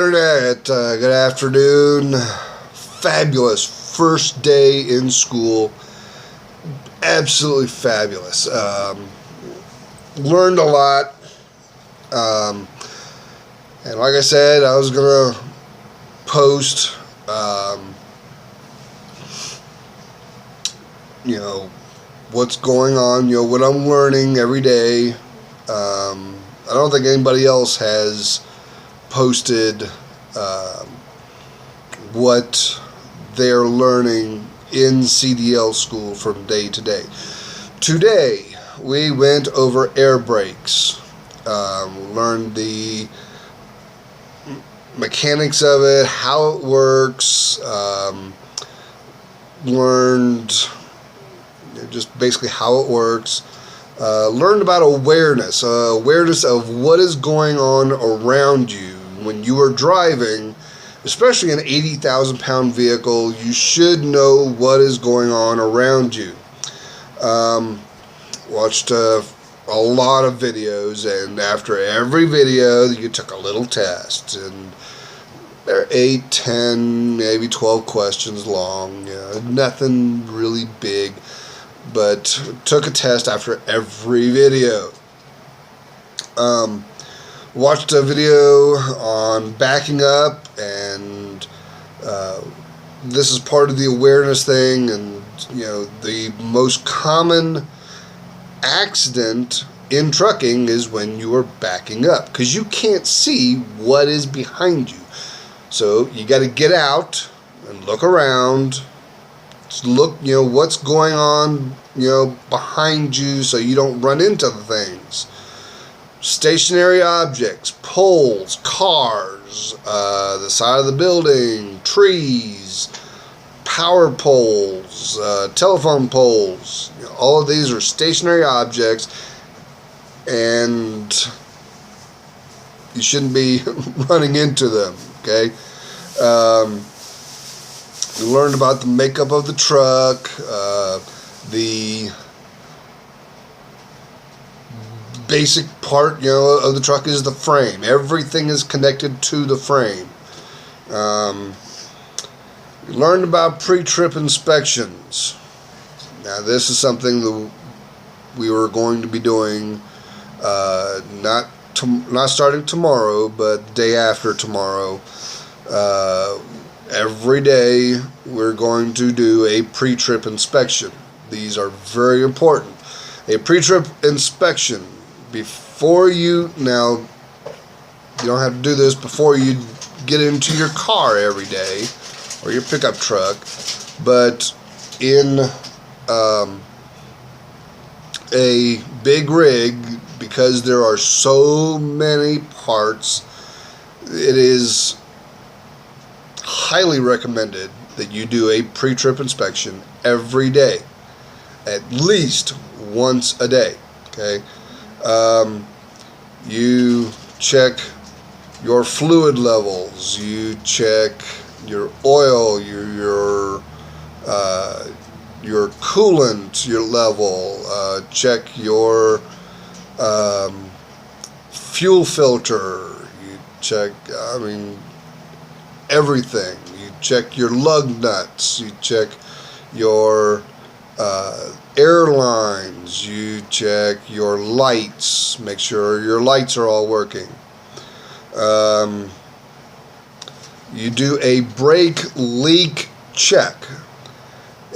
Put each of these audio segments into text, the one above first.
Internet, good afternoon. Fabulous first day in school. Absolutely fabulous. Learned a lot. And like I said, I was going to post, what's going on, what I'm learning every day. I don't think anybody else has posted what they're learning in CDL school from day to day. Today, we went over air brakes, learned the mechanics of it, how it works, learned just basically how it works. Learned about awareness of what is going on around you when you are driving, especially an 80,000 pound vehicle. You should know what is going on around you. Watched a lot of videos, and after every video you took a little test, and they're 8, 10, maybe 12 questions long. Nothing really big, but took a test after every video. Watched a video on backing up, and this is part of the awareness thing. And the most common accident in trucking is when you are backing up, because you can't see what is behind you. So you got to get out and look around. Look, what's going on, behind you, so you don't run into the things. Stationary objects, poles, cars, the side of the building, trees, power poles, telephone poles. All of these are stationary objects, and you shouldn't be running into them, okay? We learned about the makeup of the truck, the basic part, of the truck is the frame. Everything is connected to the frame. We learned about pre-trip inspections. Now, this is something that we were going to be doing, not starting tomorrow, but the day after tomorrow. Every day we're going to do a pre-trip inspection. These are very important. A pre-trip inspection before now, you don't have to do this before you get into your car every day or your pickup truck, but in a big rig, because there are so many parts, it is highly recommended that you do a pre-trip inspection every day, at least once a day. Okay, you check your fluid levels, you check your oil, your coolant, your level, check your fuel filter, you check, everything. You check your lug nuts, you check your air lines, you check your lights, make sure your lights are all working. You do a brake leak check,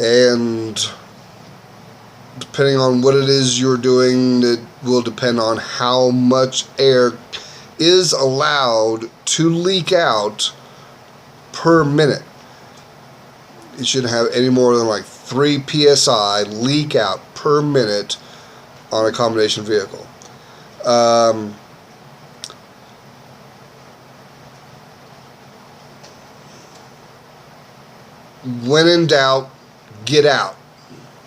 and depending on what it is you're doing, it will depend on how much air is allowed to leak out per minute. It shouldn't have any more than like 3 psi leak out per minute on a combination vehicle. When in doubt, get out.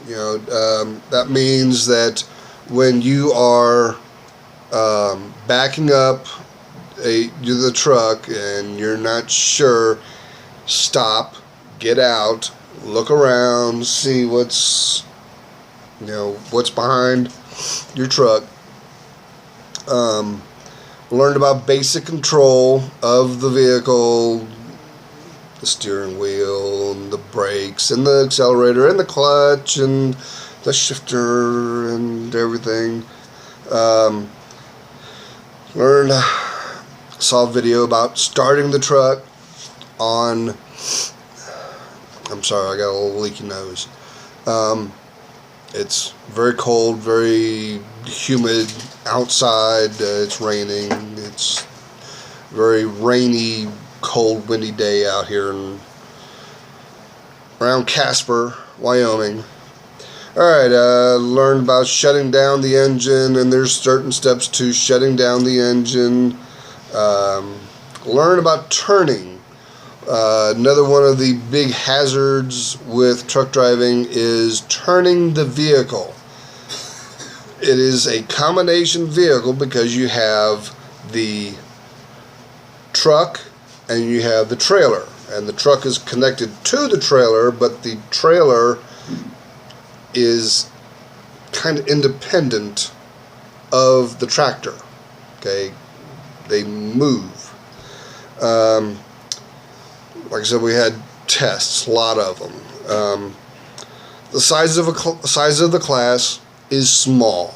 That means that when you are backing up the truck and you're not sure, stop, get out, look around, see what's behind your truck. Learned about basic control of the vehicle, the steering wheel and the brakes and the accelerator and the clutch and the shifter and everything. Saw a video about starting the truck on, I'm sorry, I got a little leaky nose. It's very cold, very humid outside. It's raining. It's very rainy, cold, windy day out here around Casper, Wyoming. Alright, learned about shutting down the engine, and there's certain steps to shutting down the engine. Learn about turning. Another one of the big hazards with truck driving is turning the vehicle. It is a combination vehicle because you have the truck and you have the trailer. And the truck is connected to the trailer, but the trailer is kind of independent of the tractor. Okay, they move. Like I said, we had tests, a lot of them. The size of the class is small.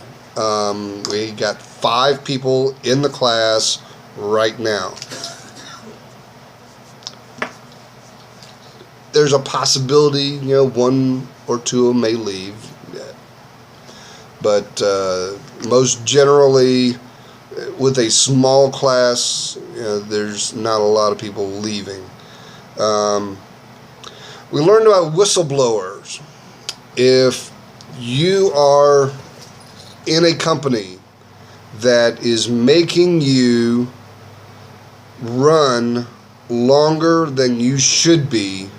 We got 5 people in the class right now. There's a possibility, 1 or 2 of them may leave, but most generally, with a small class, there's not a lot of people leaving. We learned about whistleblowers. If you are in a company that is making you run longer than you should be,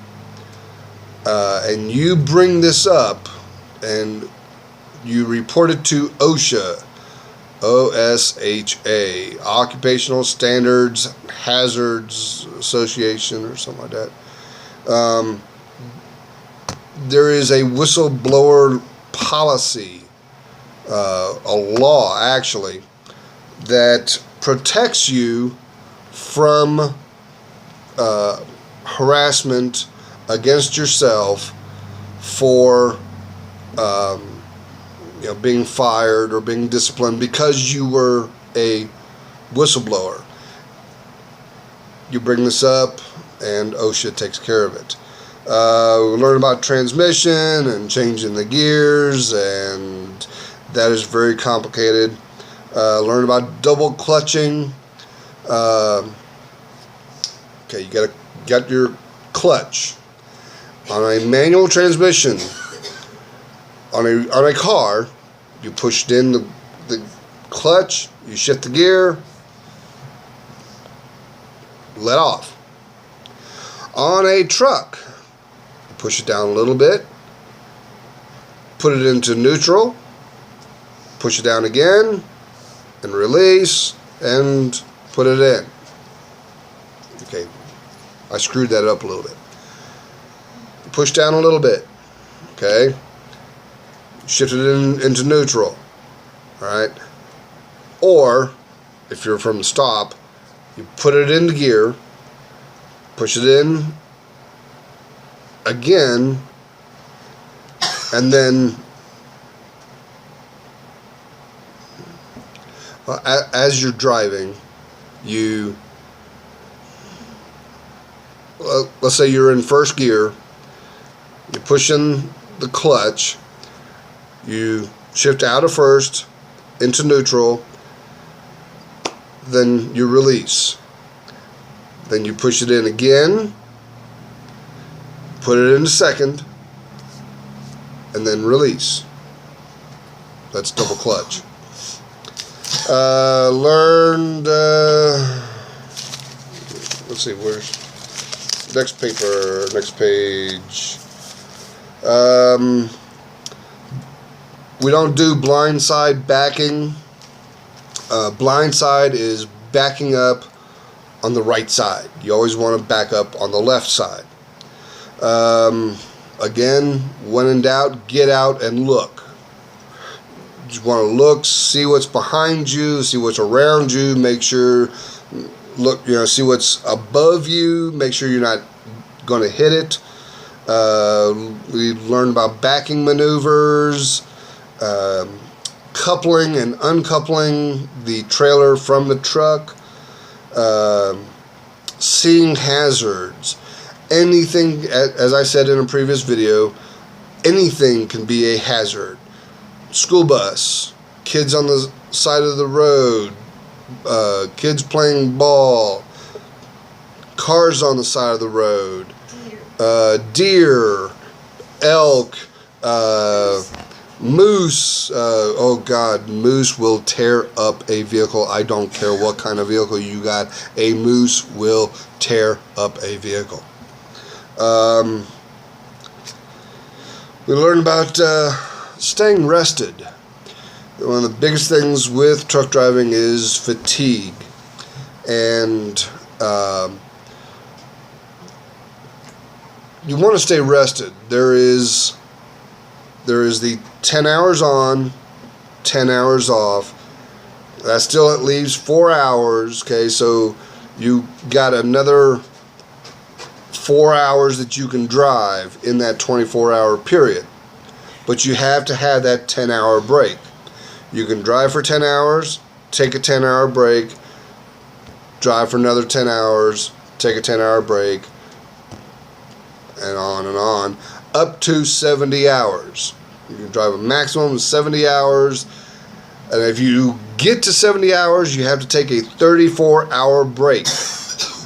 and you bring this up and you report it to OSHA, OSHA, Occupational Standards Hazards Association or something like that. There is a whistleblower policy, a law actually, that protects you from harassment against yourself for being fired or being disciplined because you were a whistleblower. You bring this up and OSHA takes care of it. We learn about transmission and changing the gears, and that is very complicated. Learn about double clutching. Okay, you got your clutch on a manual transmission. On a car, you pushed in the clutch, you shift the gear, let off. On a truck, you push it down a little bit, put it into neutral, push it down again, and release, and put it in. Okay, I screwed that up a little bit. Push down a little bit, okay? Shift it into neutral, alright? Or, if you're from the stop, you put it into gear, push it in again, and then as you're driving, let's say you're in first gear, you push in the clutch, you shift out of first into neutral, then you release. Then you push it in again, put it into second, and then release. That's double clutch. Learned, let's see, where's next paper, next page. We don't do blindside backing. Blindside is backing up on the right side. You always want to back up on the left side. Again, when in doubt, get out and look. You want to look, see what's behind you, see what's around you, make sure, look, see what's above you, make sure you're not going to hit it. We learned about backing maneuvers, coupling and uncoupling the trailer from the truck, seeing hazards. Anything, as I said in a previous video, anything can be a hazard. School bus, kids on the side of the road, kids playing ball, cars on the side of the road, deer, elk, moose. Oh God, moose will tear up a vehicle. I don't care what kind of vehicle you got. A moose will tear up a vehicle. We learned about staying rested. One of the biggest things with truck driving is fatigue, and you want to stay rested. There is the 10 hours on, 10 hours off. That still leaves 4 hours. Okay, so you got another 4 hours that you can drive in that 24-hour period. But you have to have that 10-hour break. You can drive for 10 hours, take a 10-hour break, drive for another 10 hours, take a 10-hour break, and on, up to 70 hours. You can drive a maximum of 70 hours, and if you get to 70 hours, you have to take a 34-hour break.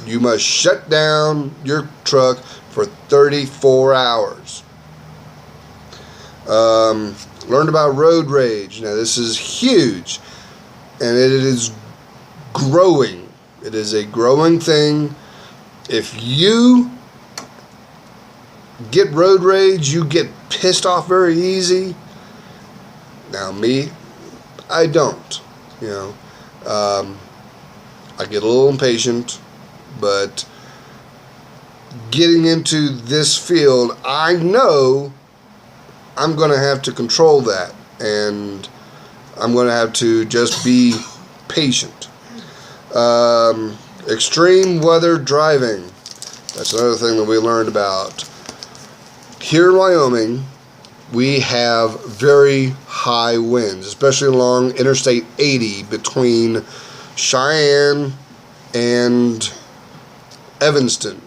You must shut down your truck for 34 hours. Learned about road rage. Now this is huge, and it is growing. It is a growing thing. If you get road rage, you get pissed off very easy. Now me, I don't. I get a little impatient, but getting into this field, I know I'm going to have to control that, and I'm going to have to just be patient. Extreme weather driving. That's another thing that we learned about. Here in Wyoming, we have very high winds, especially along Interstate 80 between Cheyenne and Evanston.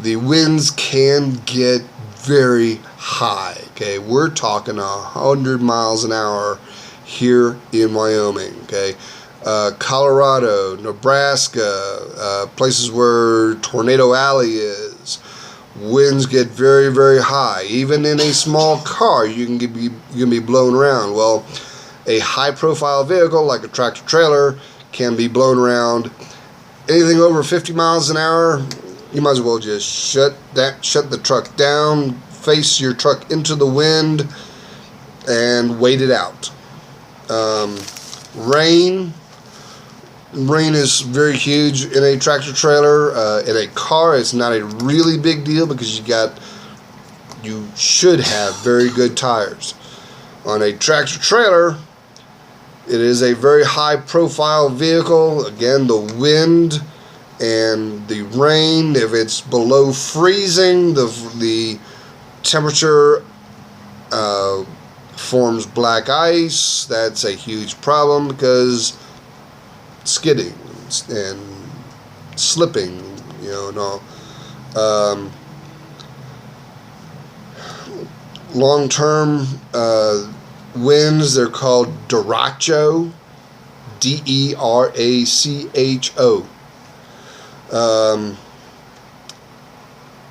The winds can get very high. Okay, we're talking 100 miles an hour here in Wyoming. Okay, Colorado, Nebraska, places where Tornado Alley is, winds get very, very high. Even in a small car, you can be blown around. Well, a high-profile vehicle like a tractor trailer can be blown around. Anything over 50 miles an hour, you might as well just shut the truck down, face your truck into the wind, and wait it out. Rain is very huge in a tractor trailer. In a car, it's not a really big deal because you should have very good tires. On a tractor trailer, it is a very high profile vehicle. Again, the wind and the rain, if it's below freezing, the temperature forms black ice. That's a huge problem because skidding and slipping, and all. Long-term winds, they're called derecho, D-E-R-A-C-H-O.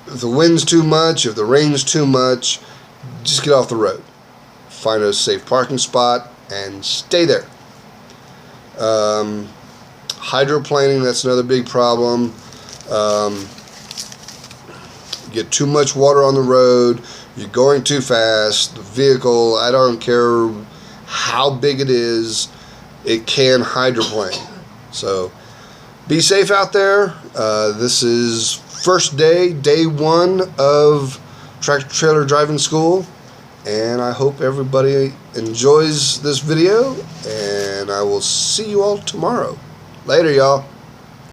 If the wind's too much, if the rain's too much, just get off the road. Find a safe parking spot and stay there. Hydroplaning, that's another big problem. Get too much water on the road, you're going too fast, the vehicle, I don't care how big it is, it can hydroplane. So be safe out there. This is day one of tractor trailer driving school, And I hope everybody enjoys this video, and I will see you all tomorrow. Later, y'all.